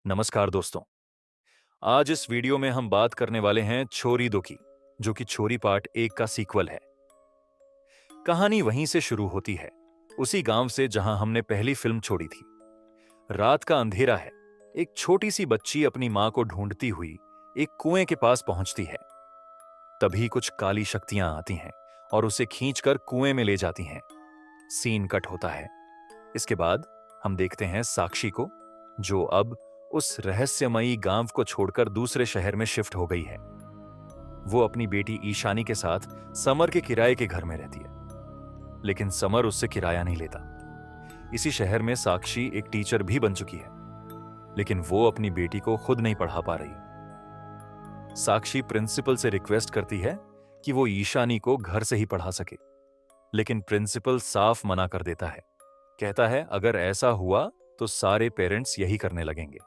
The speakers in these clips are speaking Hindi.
नमस्कार दोस्तों। आज इस वीडियो में हम बात करने वाले हैं छोरी दो की, जो कि छोरी पार्ट 1 का सीक्वल है। कहानी वहीं से शुरू होती है, उसी गांव से जहां हमने पहली फिल्म छोड़ी थी। रात का अंधेरा है। एक छोटी सी बच्ची अपनी मां को ढूंढती हुई एक कुएं के पास पहुंचती है। तभी कुछ काली शक्तियां आती हैं और उसे खींचकर कुएं में ले जाती हैं। सीन कट होता है। इसके बाद हम देखते हैं साक्षी को, जो अब उस रहस्यमयी गांव को छोड़कर दूसरे शहर में शिफ्ट हो गई है। वो अपनी बेटी ईशानी के साथ समर के किराए के घर में रहती है, लेकिन समर उससे किराया नहीं लेता। इसी शहर में साक्षी एक टीचर भी बन चुकी है, लेकिन वो अपनी बेटी को खुद नहीं पढ़ा पा रही। साक्षी प्रिंसिपल से रिक्वेस्ट करती है कि वो ईशानी को घर से ही पढ़ा सके, लेकिन प्रिंसिपल साफ मना कर देता है। कहता है अगर ऐसा हुआ तो सारे पेरेंट्स यही करने लगेंगे।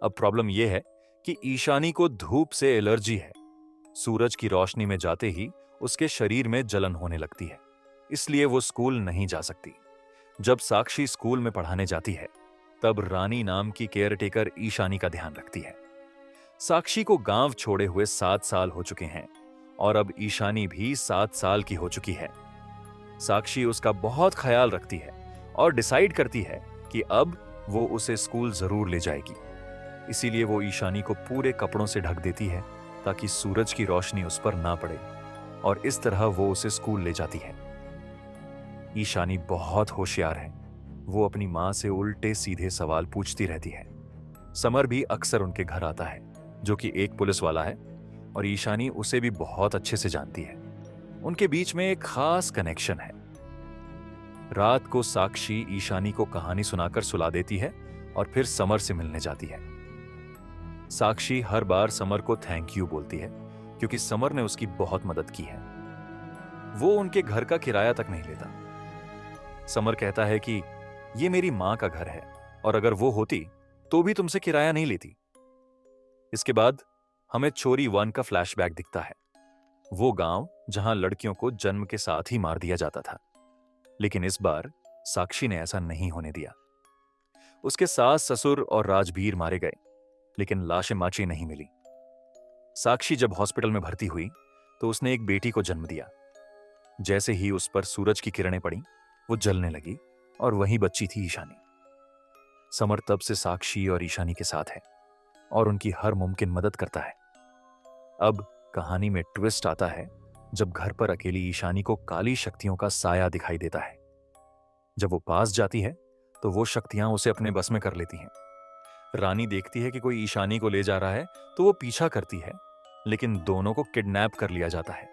अब प्रॉब्लम यह है कि ईशानी को धूप से एलर्जी है। सूरज की रोशनी में जाते ही उसके शरीर में जलन होने लगती है, इसलिए वो स्कूल नहीं जा सकती। जब साक्षी स्कूल में पढ़ाने जाती है, तब रानी नाम की केयरटेकर ईशानी का ध्यान रखती है। साक्षी को गांव छोड़े हुए 7 साल हो चुके हैं और अब ईशानी भी 7 साल की हो चुकी है। साक्षी उसका बहुत ख्याल रखती है और डिसाइड करती है कि अब वो उसे स्कूल जरूर ले जाएगी। इसीलिए वो ईशानी को पूरे कपड़ों से ढक देती है ताकि सूरज की रोशनी उस पर ना पड़े, और इस तरह वो उसे स्कूल ले जाती है। ईशानी बहुत होशियार है। वो अपनी मां से उल्टे सीधे सवाल पूछती रहती है। समर भी अक्सर उनके घर आता है, जो कि एक पुलिस वाला है, और ईशानी उसे भी बहुत अच्छे से जानती है। उनके बीच में एक खास कनेक्शन है। रात को साक्षी ईशानी को कहानी सुनाकर सुला देती है और फिर समर से मिलने जाती है। साक्षी हर बार समर को थैंक यू बोलती है, क्योंकि समर ने उसकी बहुत मदद की है। वो उनके घर का किराया तक नहीं लेता। समर कहता है कि ये मेरी मां का घर है और अगर वो होती तो भी तुमसे किराया नहीं लेती। इसके बाद हमें चोरी 1 का फ्लैशबैक दिखता है। वो गांव जहां लड़कियों को जन्म के साथ ही मार दिया जाता था, लेकिन इस बार साक्षी ने ऐसा नहीं होने दिया। उसके सास ससुर और राजबीर मारे गए, लेकिन लाशें माची नहीं मिली। साक्षी जब हॉस्पिटल में भर्ती हुई तो उसने एक बेटी को जन्म दिया। जैसे ही उस पर सूरज की किरणें पड़ी, वो जलने लगी और वही बच्ची थी ईशानी। समर तब से साक्षी और ईशानी के साथ है और उनकी हर मुमकिन मदद करता है। अब कहानी में ट्विस्ट आता है जब घर पर अकेली ईशानी को काली शक्तियों का साया दिखाई देता है। जब वो पास जाती है तो वो शक्तियां उसे अपने बस में कर लेती हैं। रानी देखती है कि कोई ईशानी को ले जा रहा है तो वो पीछा करती है, लेकिन दोनों को किडनैप कर लिया जाता है।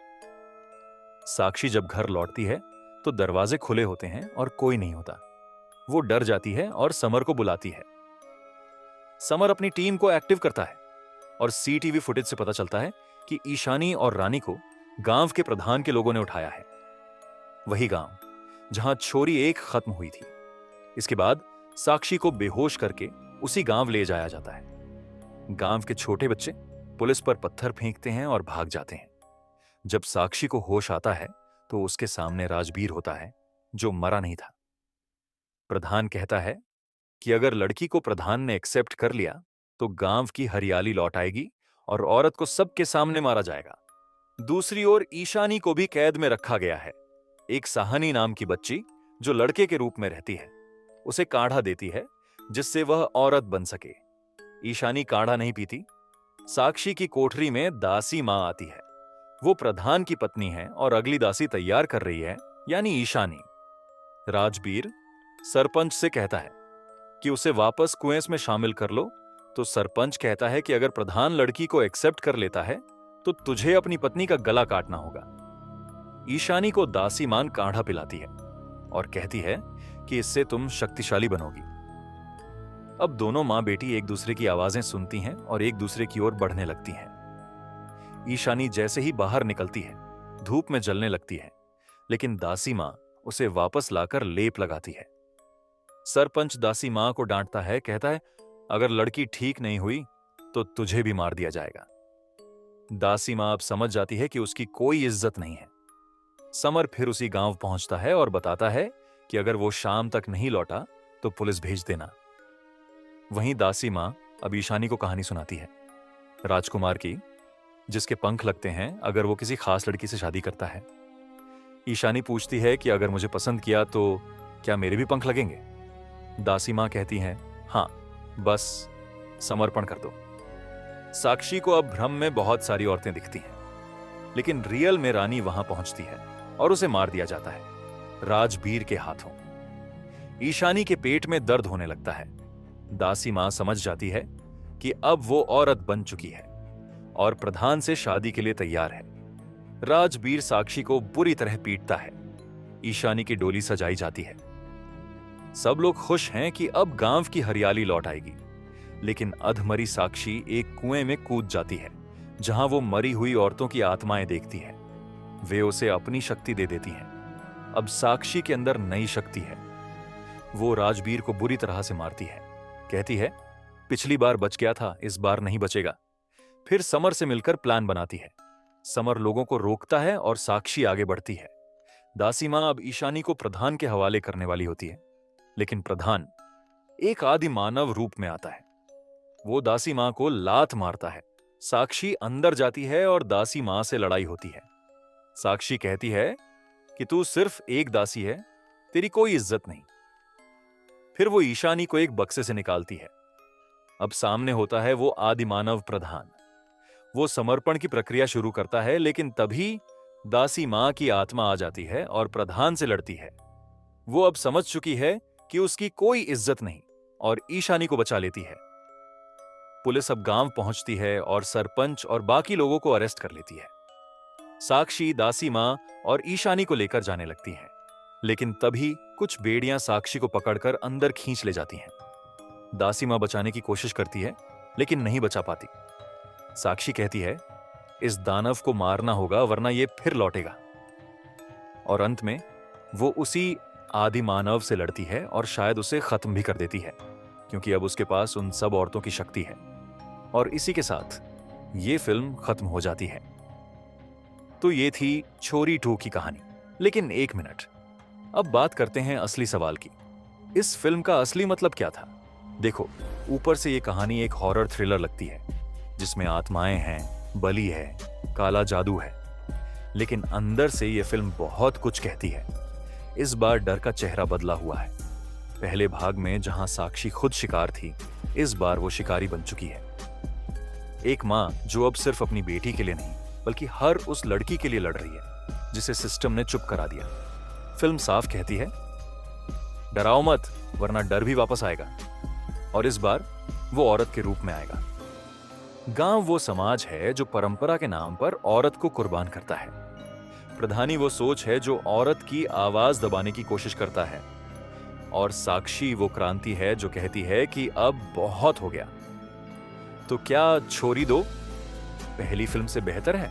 साक्षी जब घर लौटती है तो दरवाजे खुले होते हैं और कोई नहीं होता। वो डर जाती है और समर को बुलाती है। समर अपनी टीम को एक्टिव करता है और सीटीवी फुटेज से पता चलता है कि ईशानी और रानी को गांव के प्रधान के लोगों ने उठाया है। वही गांव जहां छोरी 1 खत्म हुई थी। इसके बाद साक्षी को बेहोश करके उसी गांव ले जाया जाता है। गांव के छोटे बच्चे पुलिस पर पत्थर फेंकते हैं और भाग जाते हैं। जब साक्षी को होश आता है तो उसके सामने राजबीर होता है, जो मरा नहीं था। प्रधान कहता है कि अगर लड़की को प्रधान ने एक्सेप्ट कर लिया तो गांव की हरियाली लौट आएगी और औरत को सबके सामने मारा जाएगा। दूसरी ओर ईशानी को भी कैद में रखा गया है। एक साहनी नाम की बच्ची, जो लड़के के रूप में रहती है, उसे काढ़ा देती है जिससे वह औरत बन सके। ईशानी काढ़ा नहीं पीती। साक्षी की कोठरी में दासी मां आती है। वो प्रधान की पत्नी है और अगली दासी तैयार कर रही है, यानी ईशानी। राजबीर सरपंच से कहता है कि उसे वापस कुएं में शामिल कर लो, तो सरपंच कहता है कि अगर प्रधान लड़की को एक्सेप्ट कर लेता है तो तुझे अपनी पत्नी का गला काटना होगा। ईशानी को दासी मान काढ़ा पिलाती है और कहती है कि इससे तुम शक्तिशाली बनोगी। अब दोनों मां बेटी एक दूसरे की आवाजें सुनती हैं और एक दूसरे की ओर बढ़ने लगती हैं। ईशानी जैसे ही बाहर निकलती है, धूप में जलने लगती है, लेकिन दासी मां उसे वापस लाकर लेप लगाती है। सरपंच दासी मां को डांटता है, कहता है अगर लड़की ठीक नहीं हुई तो तुझे भी मार दिया जाएगा। दासी मां अब समझ जाती है कि उसकी कोई इज्जत नहीं है। समर फिर उसी गांव पहुंचता है और बताता है कि अगर वो शाम तक नहीं लौटा तो पुलिस भेज देना। वहीं दासी माँ अब ईशानी को कहानी सुनाती है, राजकुमार की, जिसके पंख लगते हैं अगर वो किसी खास लड़की से शादी करता है। ईशानी पूछती है कि अगर मुझे पसंद किया तो क्या मेरे भी पंख लगेंगे? दासी माँ कहती हैं, हाँ, बस समर्पण कर दो। साक्षी को अब भ्रम में बहुत सारी औरतें दिखती हैं, लेकिन रियल में रानी वहां पहुंचती है और उसे मार दिया जाता है, राजबीर के हाथों। ईशानी के पेट में दर्द होने लगता है। दासी मां समझ जाती है कि अब वो औरत बन चुकी है और प्रधान से शादी के लिए तैयार है। राजबीर साक्षी को बुरी तरह पीटता है। ईशानी की डोली सजाई जाती है। सब लोग खुश हैं कि अब गांव की हरियाली लौट आएगी, लेकिन अधमरी साक्षी एक कुएं में कूद जाती है, जहां वो मरी हुई औरतों की आत्माएं देखती है। वे उसे अपनी शक्ति दे देती हैं। अब साक्षी के अंदर नई शक्ति है। वो राजबीर को बुरी तरह से मारती है, कहती है, पिछली बार बच गया था, इस बार नहीं बचेगा। फिर समर से मिलकर प्लान बनाती है। समर लोगों को रोकता है और साक्षी आगे बढ़ती है। दासी मां अब ईशानी को प्रधान के हवाले करने वाली होती है, लेकिन प्रधान एक आदि मानव रूप में आता है। वो दासी मां को लात मारता है। साक्षी अंदर जाती है और दासी मां से लड़ाई होती है। साक्षी कहती है कि तू सिर्फ एक दासी है, तेरी कोई इज्जत नहीं। फिर वो ईशानी को एक बक्से से निकालती है। अब सामने होता है वो आदिमानव प्रधान। वो समर्पण की प्रक्रिया शुरू करता है, लेकिन तभी दासी मां की आत्मा आ जाती है और प्रधान से लड़ती है। वो अब समझ चुकी है कि उसकी कोई इज्जत नहीं और ईशानी को बचा लेती है। पुलिस अब गांव पहुंचती है और सरपंच और बाकी लोगों को अरेस्ट कर लेती है। साक्षी, दासी मां और ईशानी को लेकर जाने लगती हैं, लेकिन तभी कुछ बेड़ियां साक्षी को पकड़कर अंदर खींच ले जाती हैं। दासी मां बचाने की कोशिश करती है, लेकिन नहीं बचा पाती। साक्षी कहती है, इस दानव को मारना होगा वरना ये फिर लौटेगा। और अंत में वो उसी आदि मानव से लड़ती है और शायद उसे खत्म भी कर देती है, क्योंकि अब उसके पास उन सब औरतों की शक्ति है। और इसी के साथ ये फिल्म खत्म हो जाती है। तो ये थी छोरी 2 की कहानी। लेकिन एक मिनट, अब बात करते हैं असली सवाल की। इस फिल्म का असली मतलब क्या था? देखो, ऊपर से ये कहानी एक हॉरर थ्रिलर लगती है, जिसमें आत्माएं हैं, बलि है, काला जादू है, लेकिन अंदर से ये फिल्म बहुत कुछ कहती है। इस बार डर का चेहरा बदला हुआ है। पहले भाग में जहां साक्षी खुद शिकार थी, इस बार वो शिकारी बन चुकी है। एक मां जो अब सिर्फ अपनी बेटी के लिए नहीं, बल्कि हर उस लड़की के लिए लड़ रही है जिसे सिस्टम ने चुप करा दिया। फिल्म साफ कहती है, डराओ मत, वरना डर भी वापस आएगा। और इस बार वो औरत के रूप में आएगा। गांव वो समाज है जो परंपरा के नाम पर औरत को कुर्बान करता है। प्रधानी वो सोच है जो औरत की आवाज दबाने की कोशिश करता है। और साक्षी वो क्रांति है जो कहती है कि अब बहुत हो गया। तो क्या छोरी 2 पहली फिल्म से बेहतर है?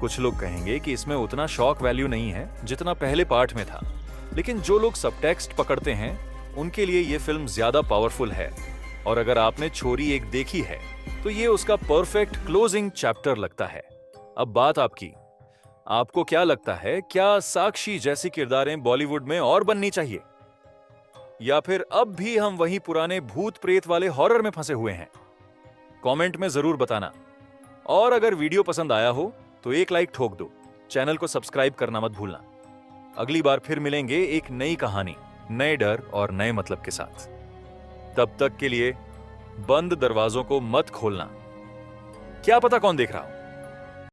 कुछ लोग कहेंगे कि इसमें उतना शॉक वैल्यू नहीं है जितना पहले पार्ट में था, लेकिन जो लोग सबटेक्स्ट पकड़ते हैं उनके लिए यह फिल्म ज्यादा पावरफुल है। और अगर आपने छोरी 1 देखी है तो ये उसका परफेक्ट क्लोजिंग चैप्टर लगता है। अब बात आपकी, आपको क्या लगता है, क्या साक्षी जैसी किरदारें बॉलीवुड में और बननी चाहिए, या फिर अब भी हम वही पुराने भूत प्रेत वाले हॉरर में फंसे हुए हैं? कमेंट में जरूर बताना। और अगर वीडियो पसंद आया हो तो एक लाइक ठोक दो। चैनल को सब्सक्राइब करना मत भूलना। अगली बार फिर मिलेंगे एक नई कहानी, नए डर और नए मतलब के साथ। तब तक के लिए बंद दरवाजों को मत खोलना, क्या पता कौन देख रहा हो।